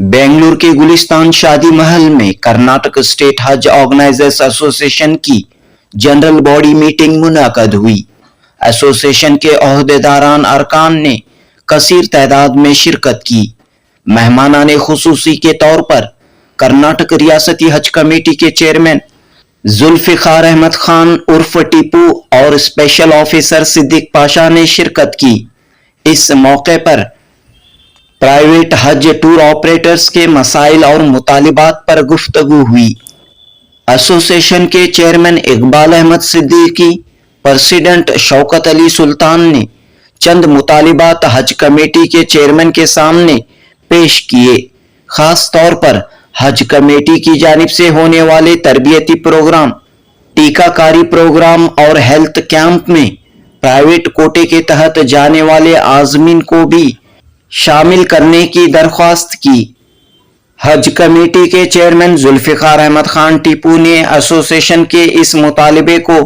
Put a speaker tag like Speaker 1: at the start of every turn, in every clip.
Speaker 1: बेंगलुरु के गुलिस्तान शादी महल में कर्नाटक स्टेट हज ऑर्गेनाइजर्स एसोसिएशन की जनरल बॉडी मीटिंग मुनअक़द हुई। एसोसिएशन के ओहदेदारान अरकान ने कसीर तादाद में शिरकत की। मेहमानाने खुसूसी के तौर पर कर्नाटक रियासती हज कमेटी के चेयरमैन जुल्फिकार अहमद खान उर्फ टीपू और स्पेशल ऑफिसर सिद्दीक पाशा ने शिरकत की। इस मौके पर प्राइवेट हज टूर ऑपरेटर्स के मसाइल और मुतालिबात पर गुफ्तगू हुई। एसोसिएशन के चेयरमैन इकबाल अहमद सिद्दीकी, प्रेसिडेंट शौकत अली सुल्तान ने चंद मुतालिबात हज कमेटी के चेयरमैन के सामने पेश किए। खास तौर पर हज कमेटी की जानिब से होने वाले तरबियती प्रोग्राम, टीकाकारी प्रोग्राम और हेल्थ कैंप में प्राइवेट कोटे के तहत जाने वाले आज़मीन को भी शामिल करने की दरख्वास्त की। हज कमेटी के चेयरमैन जुल्फिकार अहमद खान टीपू ने एसोसिएशन के इस मुतालिबे को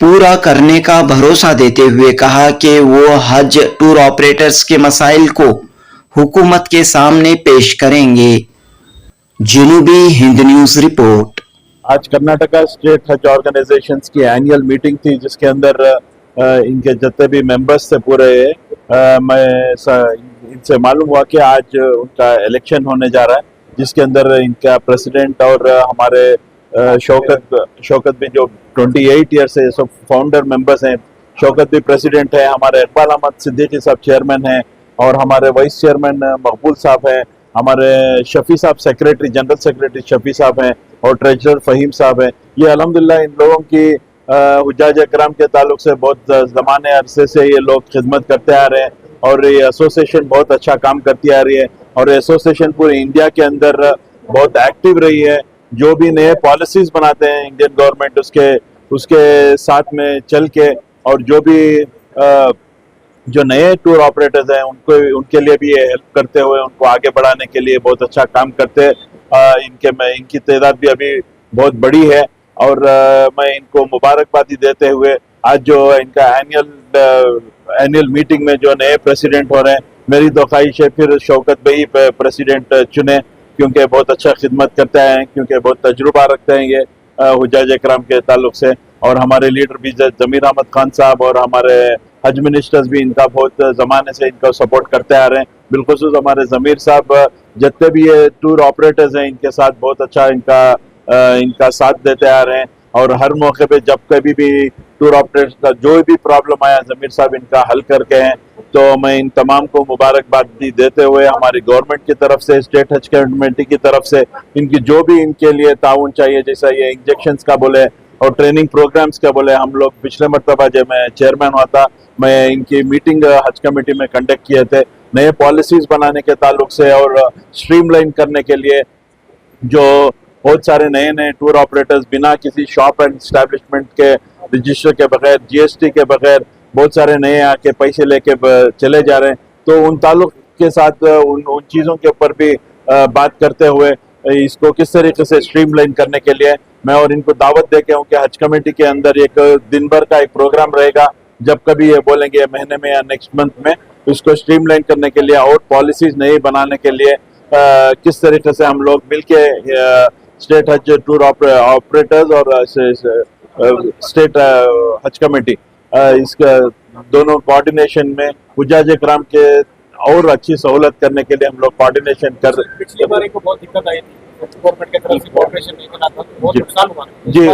Speaker 1: पूरा करने का भरोसा देते हुए कहा कि वो हज टूर ऑपरेटर्स के मसाइल को हुकूमत के सामने पेश करेंगे। जनूबी हिंद न्यूज रिपोर्ट।
Speaker 2: आज कर्नाटका स्टेट हज ऑर्गेनाइजेशंस की एनुअल मीटिंग थी, जिसके अंदर इनके जितने भी मेंबर्स थे पूरे, मैं इनसे मालूम हुआ कि आज उनका इलेक्शन होने जा रहा है, जिसके अंदर इनका प्रेसिडेंट और हमारे शौकत भी जो 28 ईयर से सब फाउंडर मेंबर्स हैं, शौकत भी प्रेसिडेंट है, हमारे इकबाल अहमद सिद्दीकी साहब चेयरमैन हैं और हमारे वाइस चेयरमैन मकबूल साहब हैं, हमारे शफी साहब सेक्रेटरी, जनरल सेक्रेटरी शफी साहब हैं और ट्रेजरर फ़हीम साहब हैं। ये अल्हम्दुलिल्लाह इन लोगों की हुज्जाज इकराम के ताल्लुक से बहुत ज़माने अरसे से ये लोग खिदमत करते आ रहे हैं और ये एसोसिएशन बहुत अच्छा काम करती आ रही है और एसोसिएशन पूरे इंडिया के अंदर बहुत एक्टिव रही है। जो भी नए पॉलिसीज़ बनाते हैं इंडियन गवर्नमेंट उसके साथ में चल के, और जो भी जो नए टूर ऑपरेटर्स हैं उनके लिए भी ये हेल्प करते हुए उनको आगे बढ़ाने के लिए बहुत अच्छा काम करते हैं। इनकी तादाद भी अभी बहुत बड़ी है और मैं इनको मुबारकबादी देते हुए आज जो इनका एनुअल मीटिंग में जो नए प्रेसिडेंट हो रहे हैं, मेरी तो ख्वाहिश है फिर शौकत भाई प्रेसिडेंट चुने, क्योंकि बहुत अच्छा खिदमत करते हैं, क्योंकि बहुत तजुर्बा रखते हैं ये हुज्जाज इकराम के ताल्लुक से। और हमारे लीडर भी जमीर अहमद खान साहब और हमारे हज मिनिस्टर्स भी इनका बहुत ज़माने से इनका सपोर्ट करते आ रहे हैं। बिलखुसूस हमारे ज़मीर साहब जितने भी ये टूर ऑपरेटर्स हैं इनके साथ बहुत अच्छा इनका साथ देते आ रहे हैं और हर मौके पे जब कभी भी टूर ऑपरेटर्स का जो भी प्रॉब्लम आया ज़मीर साहब इनका हल करके हैं। तो मैं इन तमाम को मुबारकबादी देते हुए हमारी गवर्नमेंट की तरफ से, स्टेट हज कमेटी की तरफ से इनकी जो भी इनके लिए ताउन चाहिए, जैसा ये इंजेक्शंस का बोले और ट्रेनिंग प्रोग्राम्स का बोले, हम लोग पिछले मरतबा जब मैं चेयरमैन हुआ था, मैं इनकी मीटिंग हज कमेटी में कंडक्ट किए थे नए पॉलिसीज़ बनाने के ताल्लुक से और स्ट्रीमलाइन करने के लिए। जो बहुत सारे नए टूर ऑपरेटर्स बिना किसी शॉप एंड एस्टैब्लिशमेंट के रजिस्टर के बगैर, जीएसटी के बगैर बहुत सारे नए आके पैसे लेके चले जा रहे हैं, तो उन ताल्लुक के साथ उन चीज़ों के ऊपर भी बात करते हुए इसको किस तरीके से स्ट्रीमलाइन करने के लिए मैं और इनको दावत दे के हूँ कि हज कमेटी के अंदर एक दिन भर का एक प्रोग्राम रहेगा, जब कभी ये बोलेंगे महीने में या नेक्स्ट मंथ में, उसको स्ट्रीमलाइन करने के लिए और पॉलिसीज नई बनाने के लिए किस तरीके से हम लोग मिलके स्टेट हज टूर ऑपरेटर्स और स्टेट हज कमेटी इसका दोनों कोऑर्डिनेशन में हुज्जाज इकराम के और अच्छी सहूलत करने के लिए हम लोग कोऑर्डिनेशन कर रहे हैं।
Speaker 3: पिछली बार इनको बहुत दिक्कत आई थी, गवर्नमेंट की तरफ से कोऑर्डिनेशन नहीं बना था, बहुत नुकसान हुआ।
Speaker 2: जी,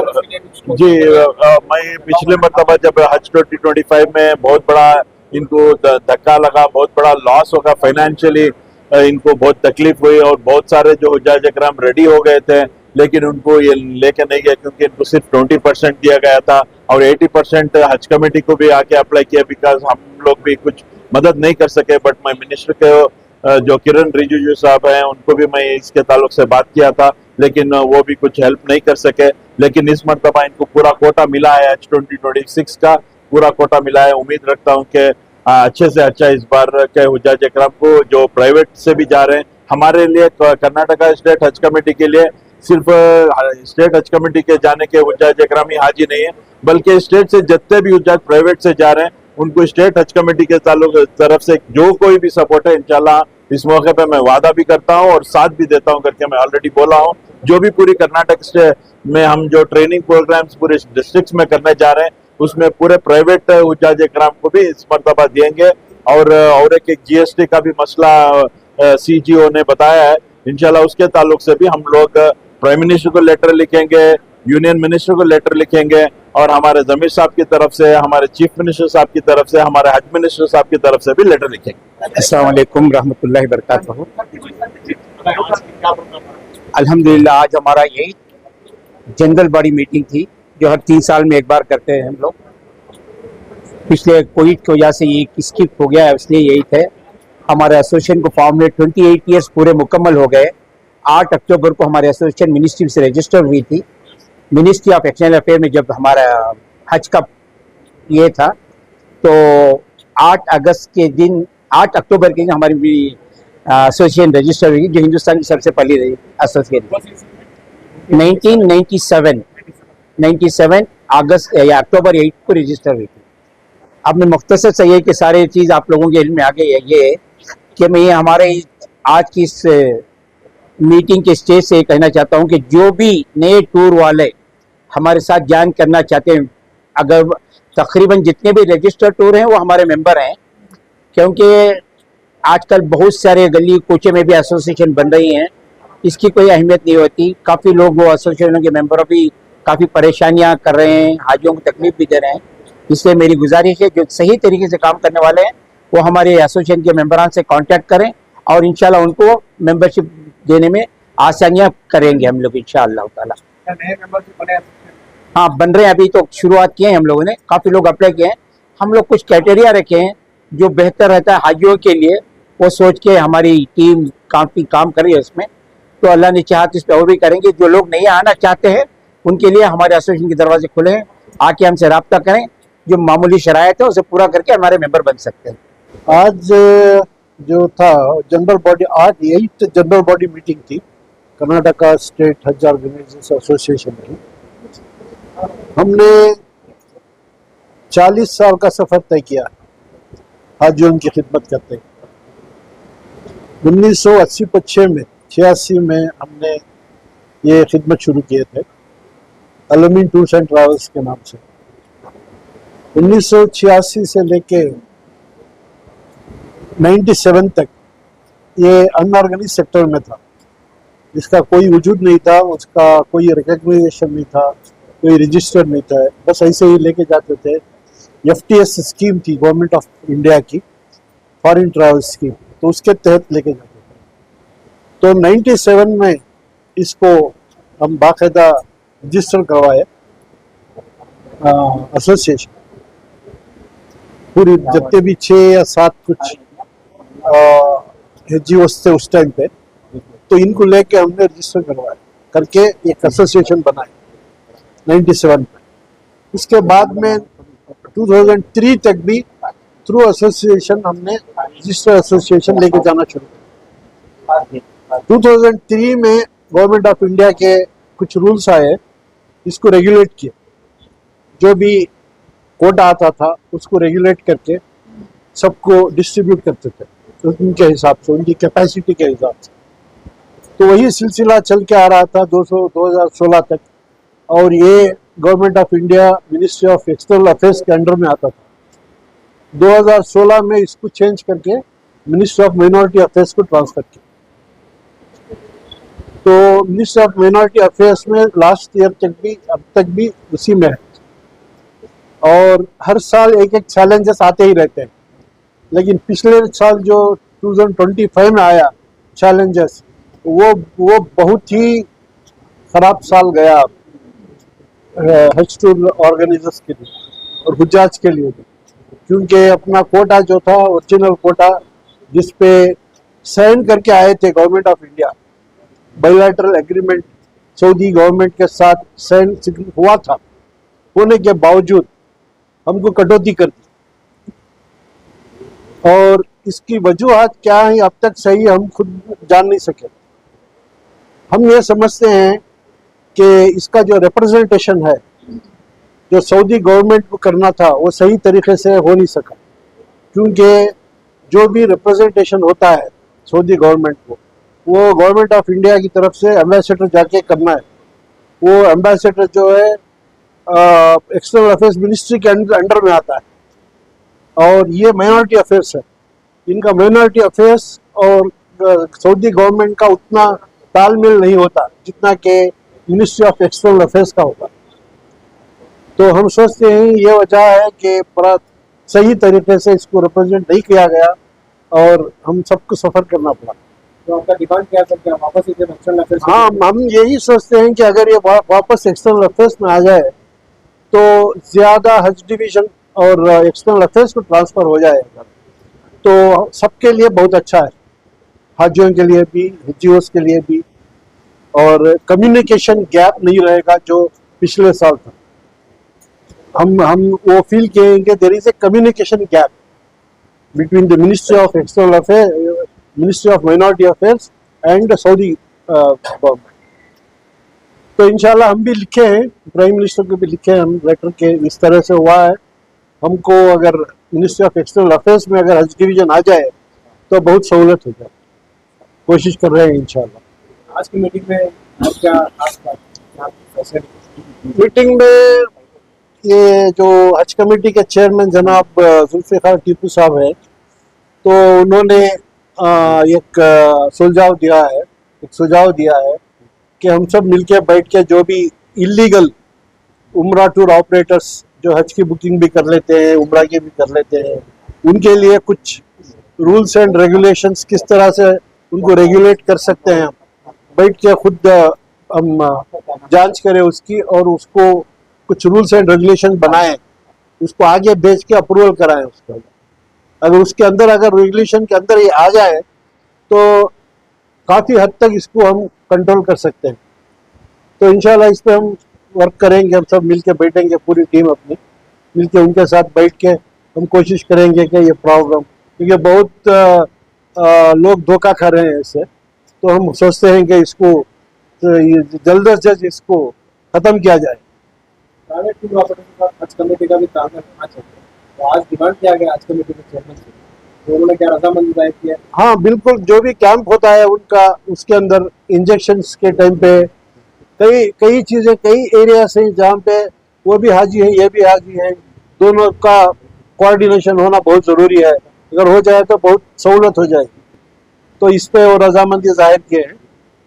Speaker 2: मैं पिछले मरतबा जब हज 2025 में बहुत बड़ा इनको धक्का लगा, बहुत बड़ा लॉस होगा फाइनेंशियली, इनको बहुत तकलीफ हुई और बहुत सारे जो हुज्जाज इकराम रेडी हो गए थे, लेकिन उनको ये लेके नहीं गया क्योंकि इनको सिर्फ 20% दिया गया था और 80% हज कमेटी को भी आके अप्लाई किया, बिकॉज हम लोग भी कुछ मदद नहीं कर सके। बट मैं मिनिस्टर के जो किरण रिजिजू साहब हैं उनको भी मैं इसके ताल्लुक से बात किया था, लेकिन वो भी कुछ हेल्प नहीं कर सके। लेकिन इस मरतबा इनको पूरा कोटा मिला है, आज 2026 का पूरा कोटा मिला है। उम्मीद रखता हूँ कि अच्छे से अच्छा इस बार के हुज्जाज इकराम को जो प्राइवेट से भी जा रहे हैं, हमारे लिए कर्नाटका स्टेट हज कमेटी के लिए सिर्फ स्टेट हज कमेटी के जाने के हुज्जाज इकराम ही हाजी नहीं है, बल्कि स्टेट से जितने भी हुज्जाज प्राइवेट से जा रहे हैं उनको स्टेट हज कमेटी के तरफ से जो कोई भी सपोर्ट है इंशाल्लाह इस मौके पे मैं वादा भी करता हूँ और साथ भी देता हूँ करके मैं ऑलरेडी बोला हूँ। जो भी पूरी कर्नाटक में हम जो ट्रेनिंग प्रोग्राम्स पूरे डिस्ट्रिक्ट्स में करने जा रहे हैं, उसमें पूरे प्राइवेट उजाज कराम को भी इस मरतबा देंगे। और एक जीएसटी का भी मसला सीजीओ ने बताया है, इंशाल्लाह उसके ताल्लुक से भी हम लोग प्राइम मिनिस्टर को लेटर लिखेंगे, यूनियन मिनिस्टर को लेटर लिखेंगे और हमारे जमीर साहब की तरफ से, हमारे चीफ मिनिस्टर साहब की तरफ से, हमारे हज मिनिस्टर साहब की तरफ से भी लेटर लिखेंगे।
Speaker 4: अस्सलाम वालेकुम रहमतुल्लाहि बरकातहू। अल्हम्दुलिल्लाह आज हमारा यही जनरल बॉडी मीटिंग थी जो हर 3 साल में एक बार करते हैं हम लोग। पिछले कोविड की वजह से ये स्किप हो गया है, इसलिए यही थे। हमारे एसोसिएशन को फॉर्म में 28 ईयर्स पूरे मुकम्मल हो गए। 8 अक्टूबर को हमारे एसोसिएशन मिनिस्ट्री से रजिस्टर हुई थी। मिनिस्ट्री ऑफ एक्सटर्नल अफेयर में जब हमारा हज का ये था तो 8 अक्टूबर के दिन हमारी एसोसिएशन रजिस्टर हुई, जो हिंदुस्तान की सबसे पहली एसोसिएशन 1997 अगस्त या अक्टूबर 8 को रजिस्टर हुई थी। अब मैं मुख्तसर से ये कि सारे चीज़ आप लोगों के इल्म में आ गई है ये कि मैं हमारे आज की इस मीटिंग के स्टेज से कहना चाहता हूं कि जो भी नए टूर वाले हमारे साथ ज्वाइन करना चाहते हैं, अगर तकरीबन जितने भी रजिस्टर्ड टूर हैं वो हमारे मेंबर हैं, क्योंकि आजकल बहुत सारे गली कूचे में भी एसोसिएशन बन रही हैं, इसकी कोई अहमियत नहीं होती। काफ़ी लोग वो एसोसिएशन के मेंबरों भी काफ़ी परेशानियां कर रहे हैं, हाजियों को तकलीफ भी दे रहे हैं। इसलिए मेरी गुजारिश है जो सही तरीके से काम करने वाले हैं वो हमारे एसोसिएशन के मेंबरान से कांटेक्ट करें और इंशाल्लाह उनको मेंबरशिप देने में आसानियां करेंगे हम लोग इंशाअल्लाह ताला।
Speaker 3: नए मेंबरशिप बने?
Speaker 4: हाँ, बन रहे हैं, अभी तो शुरुआत किए हैं हम लोगों ने, काफ़ी लोग अप्लाई किए हैं। हम लोग कुछ क्राइटेरिया रखे हैं जो बेहतर रहता है हाजियों के लिए, वो सोच के हमारी टीम काफ़ी काम कर रही है उसमें। तो अल्लाह ने चाहा तो इस पर और भी करेंगे। जो लोग नहीं आना चाहते हैं उनके लिए हमारे एसोसिएशन के दरवाजे खुले हैं, आके हमसे रब्ता करें, जो मामूली शराइत है उसे पूरा करके हमारे मेंबर बन सकते हैं।
Speaker 5: आज जो था जनरल बॉडी, आज 8th जनरल बॉडी मीटिंग थी कर्नाटका स्टेट हज ऑर्गेनाइजर्स एसोसिएशन की। हमने 40 साल का सफर तय किया हाजियों की खिदमत करते। 1986 में हमने ये खिदमत शुरू किए थे अलमीन टूर्स एंड ट्रैवल्स के नाम से। 1986 से लेके 97 तक ये अनऑर्गेनाइज सेक्टर में था, इसका कोई वजूद नहीं था, उसका कोई रिकग्नाइजेशन नहीं था, कोई रजिस्टर नहीं था, बस ऐसे ही लेके जाते थे। एफटीएस स्कीम थी गवर्नमेंट ऑफ इंडिया की, फॉरेन ट्रैवल स्कीम, तो उसके तहत लेके जाते थे। तो 97 में इसको हम बाकायदा रजिस्टर करवाए एसोसिएशन। पूरी जितने भी 6 या 7 कुछ एनजीओस थे उस टाइम पे, तो इनको लेके हमने रजिस्टर करवाया करके एक एसोसिएशन बनाए 97 में। उसके बाद में 2003 तक भी थ्रू एसोसिएशन हमने रजिस्टर एसोसिएशन लेके जाना शुरू किया। 2003 में गवर्नमेंट ऑफ इंडिया के कुछ रूल्स आए, इसको रेगुलेट किया। जो भी कोटा आता था उसको रेगुलेट करके सबको डिस्ट्रीब्यूट करते थे उनके हिसाब से, उनकी कैपेसिटी के हिसाब से। तो वही सिलसिला चल के आ रहा था 2016 तक, और ये government of India ministry of external affairs के अंडर में आता था। 2016 में इसको चेंज करके मिनिस्ट्री ऑफ माइनॉरिटी अफेयर्स को ट्रांसफर किया। तो मिनिस्ट्री ऑफ माइनॉरिटी अफेयर्स में लास्ट ईयर तक भी, अब तक भी उसी में है। और हर साल एक एक चैलेंजेस आते ही रहते हैं, लेकिन पिछले साल जो 2025 में आया चैलेंजेस, वो बहुत ही खराब साल गया हज टूर ऑर्गेनाइजर्स के लिए और हुज्जाज के लिए भी, क्योंकि अपना कोटा जो था ओरिजिनल कोटा जिसपे साइन करके आए थे government of India, bilateral agreement Saudi government के साथ साइन हुआ था, होने के बावजूद हमको कटौती कर दी। और इसकी वजूहत क्या है अब तक सही हम खुद जान नहीं सके। हम ये समझते हैं कि इसका जो रिप्रेजेंटेशन है जो सऊदी गवर्नमेंट को करना था वो सही तरीके से हो नहीं सका, क्योंकि जो भी रिप्रेजेंटेशन होता है सऊदी गवर्नमेंट को, वो गवर्नमेंट ऑफ इंडिया की तरफ से एम्बेसडर जाके करना है। वो एम्बेसडर जो है एक्सटर्नल अफेयर्स मिनिस्ट्री के अंडर में आता है और ये माइनॉरिटी अफेयर्स है। इनका माइनॉरिटी अफेयर्स और सऊदी गवर्नमेंट का उतना तालमेल नहीं होता जितना कि मिनिस्ट्री ऑफ एक्सटर्नल अफेयर्स का होता। तो हम सोचते हैं ये वजह है कि बड़ा सही तरीके से इसको रिप्रेजेंट नहीं किया गया और हम सबको सफ़र करना पड़ा।
Speaker 3: तो आपका डिमांड क्या है कि आप वापस इसे एक्सटर्नल अफेयर्स?
Speaker 5: हाँ, हम यही सोचते हैं कि अगर ये वापस एक्सटर्नल अफेयर्स में आ जाए तो ज़्यादा हज डिवीज़न और एक्सटर्नल अफेयर्स को ट्रांसफ़र हो जाएगा तो सबके लिए बहुत अच्छा है, हाजियों के लिए भी, हजियों के लिए भी, और कम्युनिकेशन गैप नहीं रहेगा जो पिछले साल था। हम वो फील किए there is a communication gap between the ministry of external affair, ministry of minority affairs and Saudi government. तो इंशाल्लाह हम भी लिखे हैं, प्राइम मिनिस्टर को भी लिखे हैं हम लेटर के इस तरह से हुआ है। हमको अगर मिनिस्ट्री ऑफ एक्सटर्नल अफेयर्स में अगर हज डिवीजन आ जाए तो बहुत सहूलत हो जाए। कोशिश कर रहे हैं इंशाल्लाह।
Speaker 3: आज की मीटिंग में आप क्या
Speaker 5: मीटिंग में ये जो हज कमेटी के चेयरमैन जनाब जुल्फिकार टीपू साहब है, तो उन्होंने एक सुझाव दिया है कि हम सब मिलके बैठ के जो भी इलीगल उम्रा टूर ऑपरेटर्स जो हज की बुकिंग भी कर लेते हैं, उम्रा की भी कर लेते हैं, उनके लिए कुछ रूल्स एंड रेगुलेशंस किस तरह से उनको रेगुलेट कर सकते हैं, बैठ के खुद हम जांच करें उसकी और उसको कुछ रूल्स एंड रेगुलेशन बनाएं, उसको आगे भेज के अप्रूवल कराएं उसका। अगर उसके अंदर अगर रेगुलेशन के अंदर ये आ जाए तो काफ़ी हद तक इसको हम कंट्रोल कर सकते हैं। तो इंशाल्लाह इस पे हम वर्क करेंगे, हम सब मिलके बैठेंगे, पूरी टीम अपनी मिलके उनके साथ बैठ के हम कोशिश करेंगे कि ये प्रॉब्लम, क्योंकि बहुत लोग धोखा खा रहे हैं इससे, तो हम सोचते हैं कि इसको जल्द से जल्द इसको ख़त्म किया जाए।
Speaker 3: प्राइवेट टूर ऑपरेटर का हज कमेटी का भी तालमेल होना चाहिए। तो आज डिमांड किया गया हज कमेटी के चेयरमैन से, तो उन्होंने क्या रजामंदी जाहिर किया?
Speaker 5: हाँ बिल्कुल, जो भी कैंप होता है उनका, उसके अंदर इंजेक्शंस के टाइम पे कई चीज़ें, कई एरियाज हैं जहाँ पे वो भी हाजी है ये भी हाजी है, दोनों का कोऑर्डिनेशन होना बहुत ज़रूरी है। अगर हो जाए तो बहुत सहूलत हो जाएगी। तो इस पे वो रजामंदी जाहिर किए हैं,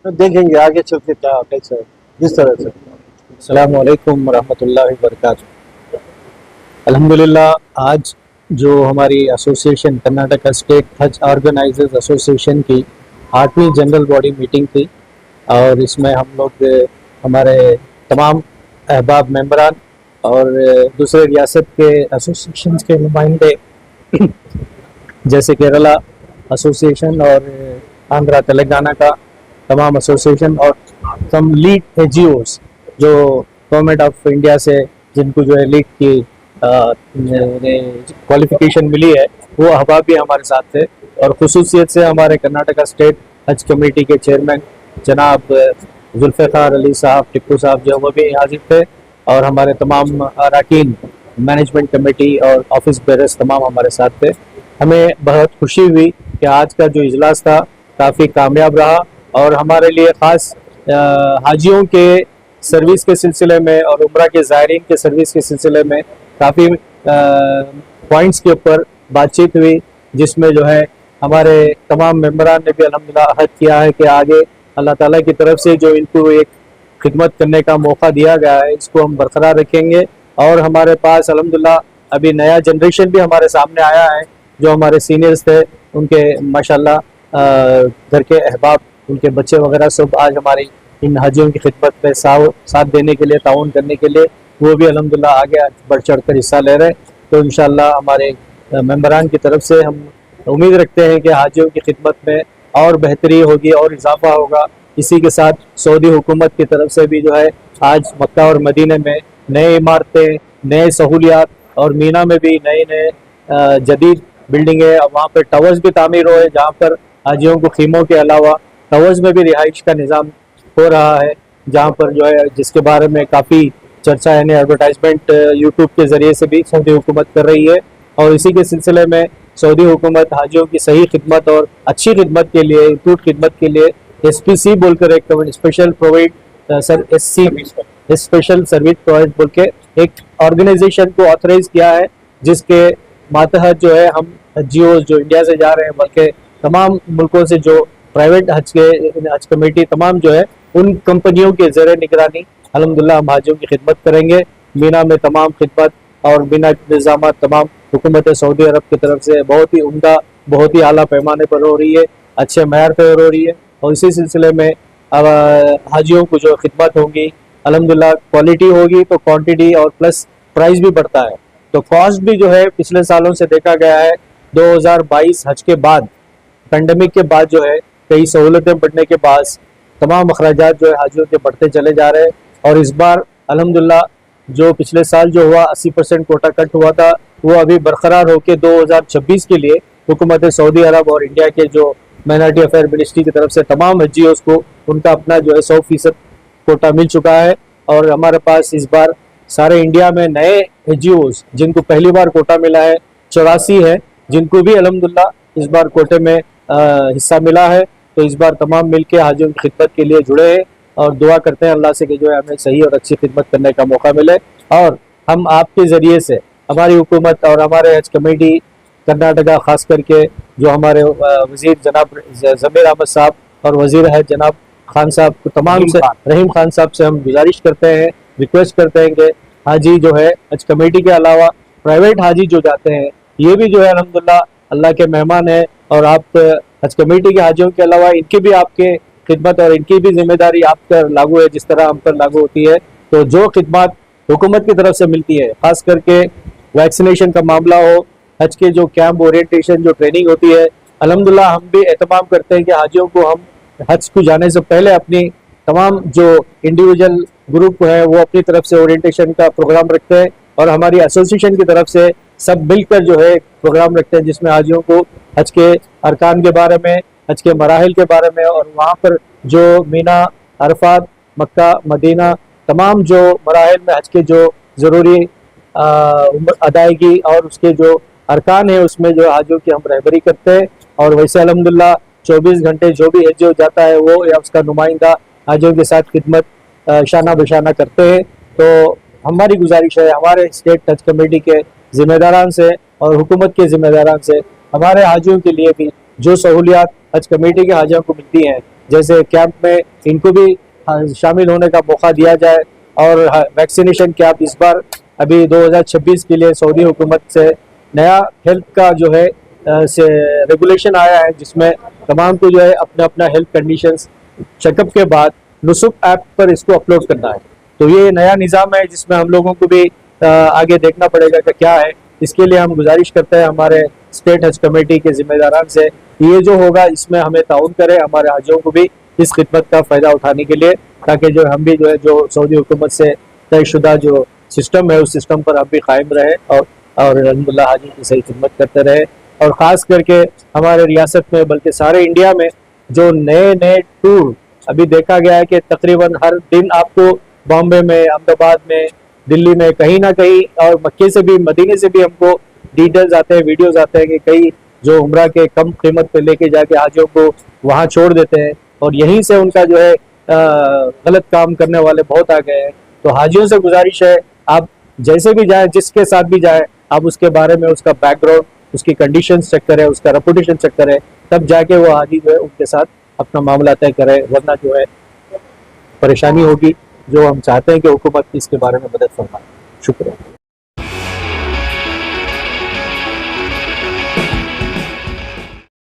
Speaker 5: तो देखेंगे आगे चल के क्या कैसे जिस तरह से।
Speaker 6: अस्सलाम वालेकुम रहमतुल्लाहि व बरकातुहू। अल्हम्दुलिल्लाह, आज जो हमारी एसोसिएशन कर्नाटका स्टेट हज ऑर्गेनाइजर्स एसोसिएशन की 8वीं जनरल बॉडी मीटिंग थी और इसमें हम लोग हमारे तमाम अहबाब मेंबरान और दूसरे रियासत के एसोसिएशन के नुमाइंदे जैसे केरला एसोसिएशन और आंध्रा तेलंगाना का तमाम एसोसिएशन और सम लीड एनजीओज जो गवर्नमेंट ऑफ इंडिया से जिनको जो है लीड की क्वालिफिकेशन मिली है, वो अहबाब भी हमारे साथ थे। और खुसूसियत से हमारे कर्नाटका स्टेट हज कमेटी के चेयरमैन जनाब जुल्फ़िकार अली साहब टिप्पू साहब जो वो भी हाजिर थे और हमारे तमाम अरकान मैनेजमेंट कमेटी और ऑफिस बेरर्स तमाम हमारे साथ थे। हमें बहुत खुशी हुई कि आज का जो इजलास था काफ़ी कामयाब रहा और हमारे लिए ख़ास हाजियों के सर्विस के सिलसिले में और उम्रा के ज़ायरीन के सर्विस के सिलसिले में काफ़ी पॉइंट्स के ऊपर बातचीत हुई, जिसमें जो है हमारे तमाम मेंबरान ने भी अल्हम्दुलिल्लाह अहद किया है कि आगे अल्लाह ताला की तरफ से जो इनको एक खिदमत करने का मौका दिया गया है इसको हम बरकरार रखेंगे। और हमारे पास अल्हम्दुलिल्लाह अभी नया जनरेशन भी हमारे सामने आया है, जो हमारे सीनियर्स थे उनके माशाल्लाह घर के अहबाब, उनके बच्चे वगैरह सब आज हमारी इन हाजियों की खिदमत में साथ देने के लिए, ताउन करने के लिए वो भी अल्हम्दुलिल्लाह आगे बढ़ चढ़ कर हिस्सा ले रहे हैं। तो इंशाल्लाह हमारे मेंबरान की तरफ से हम उम्मीद रखते हैं कि हाजियों की खिदमत में और बेहतरी होगी और इजाफा होगा। इसी के साथ सऊदी हुकूमत की तरफ से भी जो है आज मक्का और मदीने में नए इमारतें, नए सहूलियात और मीना में भी नए जदीद बिल्डिंगें, वहाँ पर टावर्स भी तामीर हुए जहाँ पर हाजियों को खीमों के अलावा टावर्स में भी रिहाइश का निज़ाम हो रहा है, जहाँ पर जो है जिसके बारे में काफ़ी चर्चा यानी एडवर्टाइजमेंट यूट्यूब के ज़रिए से भी सऊदी हुकूमत कर रही है। और इसी के सिलसिले में सऊदी हुकूमत हाजियों की सही खिदमत और अच्छी खिदमत के लिए, इम्प्रूव खिदमत के लिए SPC बोलकर एक special provide special service provide बोल के एक ऑर्गेनाइजेशन को ऑथराइज किया है, जिसके मातहत जो है हम हजियों जो इंडिया से जा रहे हैं बल्कि तमाम मुल्कों से जो प्राइवेट हज कमेटी तमाम जो है उन कंपनियों के ज़ेरे निगरानी अल्हम्दुलिल्लाह हम हाजियों की खिदमत करेंगे। मीना में तमाम खिदमत और मीना के इंतजाम तमाम हुकूमत सऊदी अरब की तरफ से बहुत ही उम्दा, बहुत ही आला पैमाने पर हो रही है, अच्छे मैार पर हो रही है। और इसी सिलसिले में अब हाजियों को जो खिदमत होंगी अल्हम्दुलिल्लाह क्वालिटी होगी तो क्वांटिटी और प्लस प्राइस भी बढ़ता है। तो कॉस्ट भी जो है पिछले सालों से देखा गया है 2022 हज के बाद, पेंडेमिक के बाद जो है कई सहूलतें बढ़ने के बाद तमाम अखराजात जो है हाजियों के बढ़ते चले जा रहे हैं। और इस बार अल्हम्दुलिल्लाह जो पिछले साल जो हुआ 80% कोटा कट हुआ था वो अभी बरकरार होकर 2026 के लिए हुकूमत सऊदी अरब और इंडिया के जो माइनॉरिटी अफेयर मिनिस्ट्री की तरफ से तमाम हजियों को उनका अपना जो है 100% कोटा मिल चुका है। और हमारे पास इस बार सारे इंडिया में नए हजियों जिनको पहली बार कोटा मिला है 84 है, जिनको भी अल्हम्दुलिल्लाह इस बार कोटे में हिस्सा मिला है। तो इस बार तमाम मिलके हाजियों की खिदमत के लिए जुड़े हैं और दुआ करते हैं अल्लाह से कि जो है हमें सही और अच्छी खिदमत करने का मौका मिले। और हम आपके ज़रिए से हमारी हुकूमत और हमारे हज कमेटी कर्नाटका ख़ास करके जो हमारे वज़ीर जनाब ज़मीर अहमद साहब और वज़ीर है जनाब खान साहब को तमाम से रहीम खान साहब से हम गुजारिश करते हैं, रिक्वेस्ट करते हैं कि हाजी जो है हज कमेटी के अलावा प्राइवेट हाजी जो जाते हैं ये भी जो है अल्हम्दुलिल्लाह अल्लाह के मेहमान हैं। और आप हज कमेटी के हाजियों के अलावा इनकी भी आपके खिदमत और इनकी भी जिम्मेदारी आप पर लागू है जिस तरह हम पर लागू होती है। तो जो खिदमत हुकूमत की तरफ से मिलती है, खास करके वैक्सीनेशन का मामला हो, हज के जो कैंप ओरिएंटेशन जो ट्रेनिंग होती है, अल्हम्दुलिल्लाह हम भी एहतमाम करते हैं कि हाजियों को हम हज को जाने से पहले अपनी तमाम जो इंडिविजुअल ग्रुप है वो अपनी तरफ से ओरिएंटेशन का प्रोग्राम रखते हैं और हमारी एसोसिएशन की तरफ से सब मिलकर जो है प्रोग्राम रखते हैं जिसमें हाजियों को हज के अरकान के बारे में, हज के मराहिल के बारे में और वहाँ पर जो मीना, अरफात, मक्का, मदीना तमाम जो मराहिल में हज के जो ज़रूरी अदायगी और उसके जो अरकान है उसमें जो हाजियों की हम रहबरी करते हैं। और वैसे अल्हम्दुलिल्लाह 24 घंटे जो भी हज जाता है वो या उसका नुमाइंदा हाजियों के साथ खिदमत शाना बशाना करते हैं। तो हमारी गुजारिश है हमारे स्टेट हज कमेटी के ज़िम्मेदारान से और हुकूमत के ज़िम्मेदारान से हमारे हाजियों के लिए भी जो सहूलियात हज कमेटी के हाजियों को मिलती हैं, जैसे कैंप में इनको भी शामिल होने का मौका दिया जाए। और वैक्सीनेशन कैंप इस बार अभी 2026 के लिए सऊदी हुकूमत से नया हेल्थ का जो है से रेगुलेशन आया है जिसमें तमाम को जो है अपना अपना हेल्थ कंडीशंस चेकअप के बाद नुसुक ऐप पर इसको अपलोड करना है। तो ये नया निज़ाम है जिसमें हम लोगों को भी आगे देखना पड़ेगा कि क्या है। इसके लिए हम गुजारिश करते हैं हमारे स्टेट हज कमेटी के ज़िम्मेदारान से ये जो होगा इसमें हमें ताउन करें हमारे हाजियों को भी इस खिदमत का फ़ायदा उठाने के लिए, ताकि जो हम भी जो है जो सऊदी हुकूमत से तयशुदा जो सिस्टम है उस सिस्टम पर हम भी कायम रहे और अल्हम्दुलिल्लाह हाजी की सही खिदमत करते रहे। और ख़ास करके हमारे रियासत में बल्कि सारे इंडिया में जो नए नए टूर अभी देखा गया है कि तकरीबन हर दिन आपको बॉम्बे में, अहमदाबाद में, दिल्ली में कहीं ना कहीं और मक्के से भी मदीने से भी हमको डिटेल्स आते हैं, वीडियोस आते हैं कि कई जो उम्रा के कम कीमत पे लेके जाके हाजियों को वहाँ छोड़ देते हैं और यहीं से उनका जो है गलत काम करने वाले बहुत आ गए हैं। तो हाजियों से गुजारिश है आप जैसे भी जाए, जिसके साथ भी जाए, आप उसके बारे में उसका बैकग्राउंड, उसकी कंडीशंस चेक करें, उसका रेपुटेशन चेक करें, तब जाके वो हाजी जो है उनके साथ अपना मामला तय करें, वरना जो है परेशानी होगी। जो हम चाहते हैं कि हुकूमत इसके बारे में मदद फरमाए। शुक्रिया।